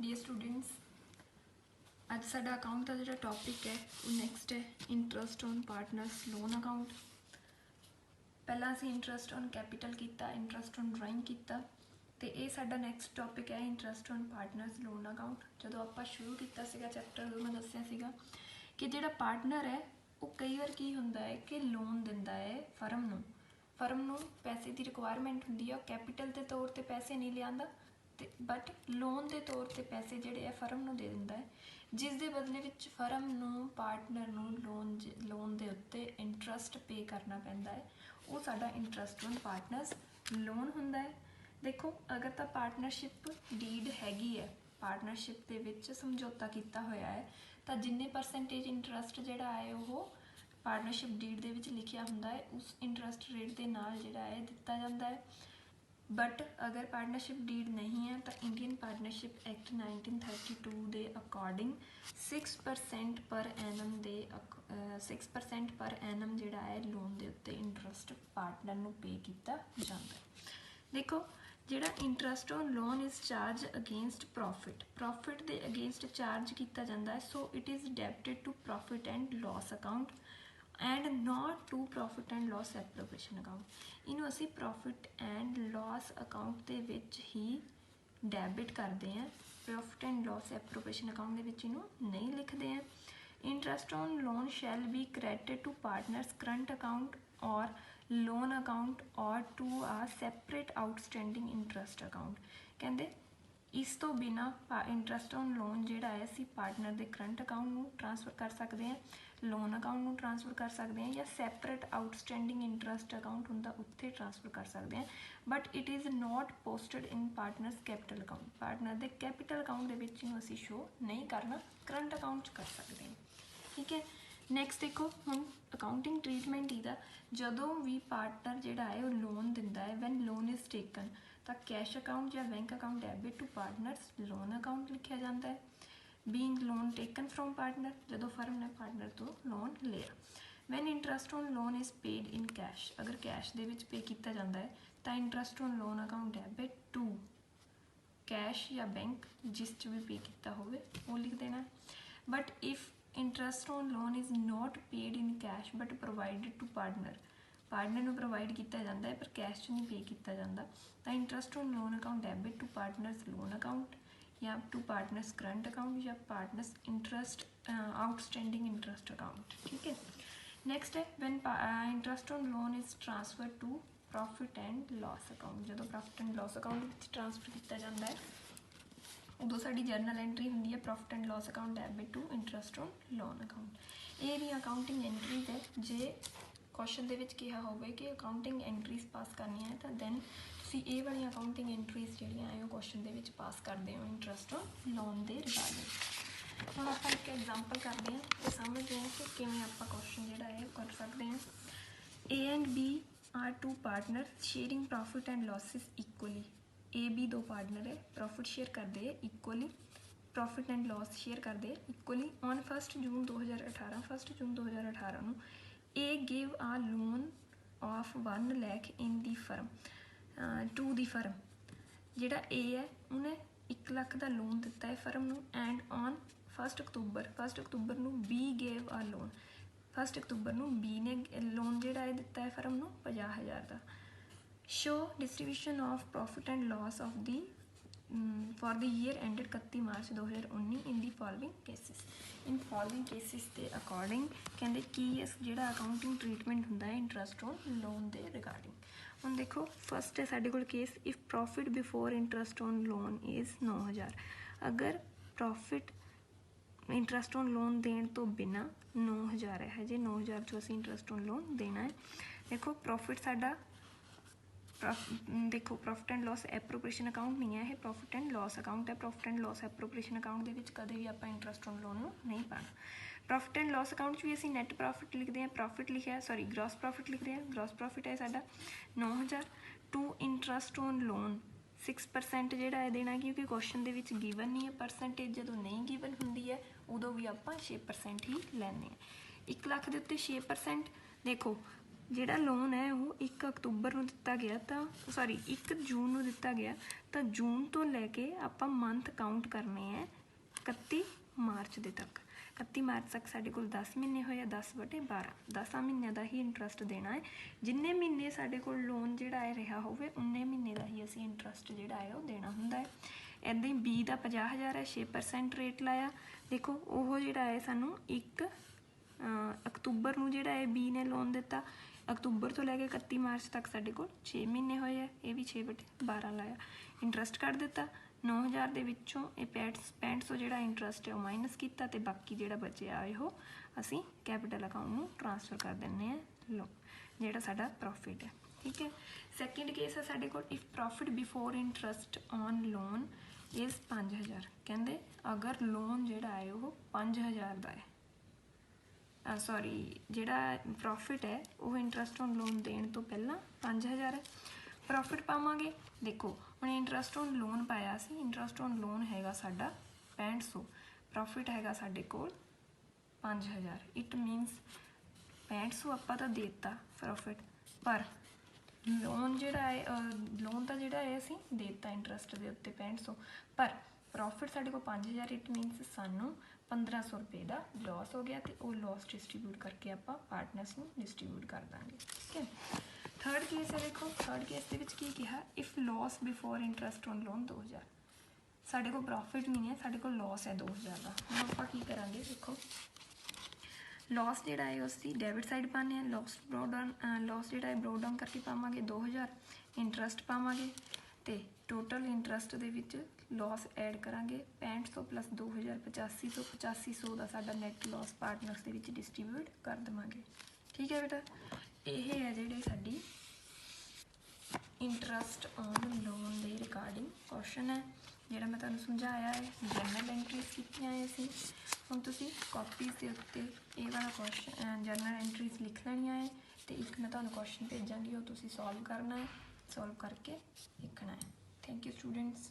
Dear students, अज साडा account का जो टॉपिक है वो नैक्सट है interest on partners loan account. पहला असी इंट्रस्ट ऑन कैपिटल किया, इंट्रस्ट ऑन ड्राइंग किया, तो ये साडा नैक्सट टॉपिक है interest on partners loan account. जो आप शुरू किया चैप्टर उदों मैं दसिया सीगा कि जो पार्टनर है वो कई बार की होंदा है कि लोन दिंदा है फर्म नूं पैसे की रिक्वायरमेंट होंदी है, कैपिटल के तौर पर पैसे नहीं लिया बट लोन के तौर पर पैसे जोड़े है फर्म नूं दे दिंदा है, जिस दे बदले विच फर्म नूं पार्टनर नूं लोन के उत्ते इंट्रस्ट पे करना पैंदा है। वो साडा इंट्रस्ट ऑन पार्टनर्स लोन हुंदा है। देखो अगर तो पार्टनरशिप डीड हैगी है, पार्टनरशिप के विच समझौता किया होया है, तो जिन्ने परसेंटेज इंट्रस्ट जिहड़ा है वो पार्टनरशिप डीड दे विच लिखिया हुंदा है उस इंट्रस्ट रेट के नाल जिहड़ा है दिता जांदा है। बट अगर पार्टनरशिप डीड नहीं है तो इंडियन पार्टनरशिप एक्ट 1932 के अकॉर्डिंग 6% पर एनम दे 6% पर एनम जिहड़ा है लोन के उत्ते इंट्रस्ट पार्टनर नूं पे किया जाता है। देखो जिहड़ा interest on loan is charge against profit के अगेंस्ट चार्ज किया जाता है। So it is debited to profit and loss account and not to profit and loss appropriation account. इनू असी प्रॉफिट एंड लॉस अकाउंट के विच ही डेबिट करते हैं, profit and loss appropriation account के विच इनू नहीं लिखते हैं। Interest on loan shall be credited to partners current account और लोन अकाउंट और to a separate outstanding interest account. कहते इस तो बिना इंट्रस्ट ऑन लोन जिहड़ा है असी पार्टनर के करंट अकाउंट नूं ट्रांसफर कर सकते हैं, लोन अकाउंट नूं ट्रांसफर कर सकते हैं, या सैपरेट आउटस्टैंडिंग इंट्रस्ट अकाउंट हुंदा उत्थे ट्रांसफर कर सकते हैं। But it is not posted in partners capital account. Partner के कैपिटल अकाउंट के विच इहनूं असीं शो नहीं करना, करंट अकाउंट कर सकते हैं। ठीक है, नैक्सट देखो हम अकाउंटिंग ट्रीटमेंट इहदा जदों भी पार्टनर जिहड़ा है वो लोन दिंदा है वैन लोन इज टेकन तो कैश अकाउंट या bank account debit to partners loan account लिखा जाता है। Being loan taken from partner जदों फर्म ने पार्टनर तो लोन लिया। When interest on loan is paid in cash, अगर कैश दे विच पे किया जाता है तो interest on loan account debit to cash या बैंक जिस च भी पे किया होवे वो लिख देना है। But if interest on loan is not paid in cash but provided to partner नूं प्रोवाइड किया जाता है पर कैश च नहीं पे किया जाता तो interest on loan account debit to partners loan account या टू पार्टनर्स करंट अकाउंट या partners interest outstanding interest account. ठीक है, नैक्सट है when interest on loan is transfer to profit and loss account. जो profit and loss account transfer किया जाता है उदों साडी जर्नल एंट्री होंदी है profit and loss account debit to interest on loan account. ये भी अकाउंटिंग एंट्रीज है। जे क्वेश्चन दे विच कहा होवे कि अकाउंटिंग एंट्रीज पास करनी है तो दैन तुसीं ये वाली अकाउंटिंग एंट्रीज जिहड़ियां है वो क्वेश्चन दे विच पास करते हो इंट्रस्ट ऑन लोन के रिगार्डिंग। हुण आपां एक एग्जाम्पल करते हैं तो समझते हैं कि किवें आपां क्वेश्चन जिहड़ा है कर सकते हैं। A and B are two partner sharing profit and losses equally. A B दो पार्टनर है, प्रॉफिट शेयर करते हैं equally, profit and loss share करते हैं इक्वली। ऑन 1 जून 2018 ਨੂੰ A give a loan of 1 lakh in the firm to the firm. जिहड़ा A है उन्हें 1 लाख का लोन दिता है फर्म नूं एंड ऑन 1 अक्तूबर नूं बी गेव आ लोन। 1 अक्तूबर नूं बी ने लोन जिहड़ा है दिता है फर्म नूं 50,000 का। Show distribution of profit and loss of the for the year ended 31 March 2019 in the following cases. In following cases के अकॉर्डिंग कहते कि जिहड़ा अकाउंटिंग ट्रीटमेंट होंदा है इंट्रस्ट ऑन लोन के रिगार्डिंग। हुण देखो फस्ट है साडे कोल case if profit before interest on loan is 9,000। अगर प्रॉफिट इंट्रस्ट ऑन लोन देने तो बिना 9,000 है, हजे 9,000 चो असीं इंट्रस्ट ऑन लोन देना है। देखो प्रॉफिट साडा देखो profit and loss appropriation account नहीं है, प्रॉफिट एंड लॉस अकाउंट है। Profit and loss appropriation account के कदे भी आप इंट्रस्ट ऑन लोन नहीं पाना। प्रॉफिट एंड लॉस अकाउंट भी असीं नैट प्रॉफिट लिखते हैं, प्रॉफिट लिखा सॉरी ग्रॉस प्रॉफिट लिखते हैं। ग्रॉस प्रॉफिट है साडा 9,000 टू इंट्रस्ट ऑन लोन 6% जिहड़ा है देना, क्योंकि क्वेश्चन दे विच गिवन नहीं है परसेंटेज। जदों नहीं गिवन हुंदी है उदों भी आपां 6% ही लैने। 1 लाख के उत्ते 6% देखो ਜਿਹੜਾ ਲੋਨ ਹੈ ਉਹ 1 ਅਕਤੂਬਰ ਨੂੰ ਦਿੱਤਾ ਗਿਆ ਤਾਂ ਸੌਰੀ 1 ਜੂਨ ਨੂੰ ਦਿੱਤਾ ਗਿਆ ਤਾਂ ਜੂਨ ਤੋਂ ਲੈ ਕੇ ਆਪਾਂ ਮੰਥ ਕਾਊਂਟ ਕਰਨੇ ਹੈ 31 ਮਾਰਚ ਦੇ ਤੱਕ। 31 ਮਾਰਚ ਤੱਕ ਸਾਡੇ ਕੋਲ 10 ਮਹੀਨੇ ਹੋਏ ਆ, 10/12 10 ਮਹੀਨਿਆਂ ਦਾ ਹੀ ਇੰਟਰਸਟ ਦੇਣਾ ਹੈ। ਜਿੰਨੇ ਮਹੀਨੇ ਸਾਡੇ ਕੋਲ ਲੋਨ ਜਿਹੜਾ ਹੈ ਰਿਹਾ ਹੋਵੇ ਉਨੇ ਮਹੀਨੇ ਦਾ ਹੀ ਅਸੀਂ ਇੰਟਰਸਟ ਜਿਹੜਾ ਹੈ ਉਹ ਦੇਣਾ ਹੁੰਦਾ ਹੈ। ਇੱਦਾਂ ਹੀ ਬੀ ਦਾ 50,000 ਹੈ, 6% ਰੇਟ ਲਾਇਆ। ਦੇਖੋ ਉਹ ਜਿਹੜਾ ਹੈ ਸਾਨੂੰ 1 ਅਕਤੂਬਰ ਨੂੰ ਜਿਹੜਾ ਹੈ ਬੀ ਨੇ ਲੋਨ ਦਿੱਤਾ, ਅਕਤੂਬਰ ਤੋਂ ਲੈ ਕੇ 31 ਮਾਰਚ ਤੱਕ ਸਾਡੇ ਕੋਲ 6 ਮਹੀਨੇ ਹੋਏ ਆ, ਇਹ ਵੀ 6/12 ਲਾਇਆ, ਇੰਟਰਸਟ ਕੱਢ ਦਿੱਤਾ। 9,000 ਦੇ ਵਿੱਚੋਂ ਇਹ 6500 ਜਿਹੜਾ ਇੰਟਰਸਟ ਹੈ ਉਹ ਮਾਈਨਸ ਕੀਤਾ ਅਤੇ ਬਾਕੀ ਜਿਹੜਾ ਬਚਿਆ ਉਹ ਅਸੀਂ ਕੈਪੀਟਲ ਅਕਾਊਂਟ ਨੂੰ ਟ੍ਰਾਂਸਫਰ ਕਰ ਦਿੰਦੇ ਹਾਂ ਲੋ ਜਿਹੜਾ ਸਾਡਾ ਪ੍ਰੋਫਿਟ ਹੈ। ਠੀਕ ਹੈ। ਸੈਕਿੰਡ ਕੇਸ ਹੈ ਸਾਡੇ ਕੋਲ if profit before interest on loan is 5,000। ਕਹਿੰਦੇ ਅਗਰ ਲੋਨ ਜਿਹੜਾ ਹੈ ਉਹ 5,000 ਦਾ ਹੈ, ਸੌਰੀ ਜਿਹੜਾ ਪ੍ਰੋਫਿਟ ਹੈ ਉਹ ਇੰਟਰਸਟ ਔਨ ਲੋਨ ਦੇਣ ਤੋਂ ਪਹਿਲਾਂ 5,000 ਹੈ। ਪ੍ਰੋਫਿਟ ਪਾਵਾਂਗੇ, ਦੇਖੋ ਹੁਣ ਇੰਟਰਸਟ ਔਨ ਲੋਨ ਪਾਇਆ ਸੀ, ਇੰਟਰਸਟ ਔਨ ਲੋਨ ਹੈਗਾ ਸਾਡਾ 6500, ਪ੍ਰੋਫਿਟ ਹੈਗਾ ਸਾਡੇ ਕੋਲ 5,000। ਇਟ ਮੀਨਸ 6500 ਆਪਾਂ ਤਾਂ ਦੇ ਦਿੱਤਾ ਪ੍ਰੋਫਿਟ, ਪਰ ਲੋਨ ਜਿਹੜਾ ਹੈ ਲੋਨ ਤਾਂ ਜਿਹੜਾ ਹੈ ਅਸੀਂ ਦੇ ਦਿੱਤਾ ਇੰਟਰਸਟ ਦੇ ਉੱਤੇ 6500, ਪਰ ਪ੍ਰੋਫਿਟ ਸਾਡੇ ਕੋਲ 5,000। ਇਟ ਮੀਨਸ ਸਾਨੂੰ 1,500 ਰੁਪਏ ਦਾ ਲੋਸ ਹੋ ਗਿਆ ਅਤੇ ਉਹ ਲੋਸ ਡਿਸਟਰੀਬਿਊਟ ਕਰਕੇ ਆਪਾਂ ਪਾਰਟਨਰਸ ਨੂੰ ਡਿਸਟਰੀਬਿਊਟ ਕਰ ਦਾਂਗੇ। ਠੀਕ ਹੈ। ਥਰਡ ਕੇਸ ਹੈ, ਦੇਖੋ ਥਰਡ ਕੇਸ ਦੇ ਵਿੱਚ ਕੀ ਕਿਹਾ, if loss before interest on loan 2,000। ਸਾਡੇ ਕੋਲ ਪ੍ਰੋਫਿਟ ਨਹੀਂ ਹੈ, ਸਾਡੇ ਕੋਲ ਲੋਸ ਹੈ 2,000 ਦਾ। ਹੁਣ ਆਪਾਂ ਕੀ ਕਰਾਂਗੇ, ਦੇਖੋ ਲੋਸ ਜਿਹੜਾ ਹੈ ਉਸ ਦੀ ਡੈਬਿਟ ਸਾਈਡ ਪਾਉਂਦੇ ਹਾਂ, ਲੋਸ ਜਿਹੜਾ ਹੈ ਬਰੋ ਡਾਊਨ ਕਰਕੇ ਪਾਵਾਂਗੇ 2,000, ਇੰਟਰਸਟ ਪਾਵਾਂਗੇ ਅਤੇ ਟੋਟਲ ਇੰਟਰਸਟ ਦੇ ਵਿੱਚ ਲੋਸ ਐਡ ਕਰਾਂਗੇ 6500 ਪਲੱਸ 2,000 8500 ਦਾ ਸਾਡਾ ਨੈਟ ਲੋਸ ਪਾਰਟਨਰਸ ਦੇ ਵਿੱਚ ਡਿਸਟਰੀਬਿਊਟ ਕਰ ਦੇਵਾਂਗੇ। ਠੀਕ ਹੈ ਬੇਟਾ, ਇਹ ਹੈ ਜਿਹੜੇ ਸਾਡੀ ਇੰਟਰਸਟ ਔਨ ਲੋਨ ਦੇ ਰਿਗਾਰਡਿੰਗ ਕੁਐਸਚਨ ਹੈ ਜਿਹੜਾ ਮੈਂ ਤੁਹਾਨੂੰ ਸਮਝਾਇਆ ਹੈ। ਜਰਨਲ ਐਂਟਰੀਜ਼ ਕੀਤੀਆਂ ਹੈ ਅਸੀਂ। ਹੁਣ ਤੁਸੀਂ ਕਾਪੀਜ਼ ਦੇ ਉੱਤੇ ਇਹ ਵਾਲਾ ਕੁਐਸਚਨ ਜਰਨਲ ਐਂਟਰੀਜ਼ ਲਿਖ ਲੈਣੀਆਂ ਹੈ ਅਤੇ ਇੱਕ ਮੈਂ ਤੁਹਾਨੂੰ ਕੁਐਸਚਨ ਭੇਜਾਂਗੀ, ਉਹ ਤੁਸੀਂ ਸੋਲਵ ਕਰਨਾ ਹੈ, ਸੋਲਵ ਕਰਕੇ ਲਿਖਣਾ ਹੈ। Thank you students.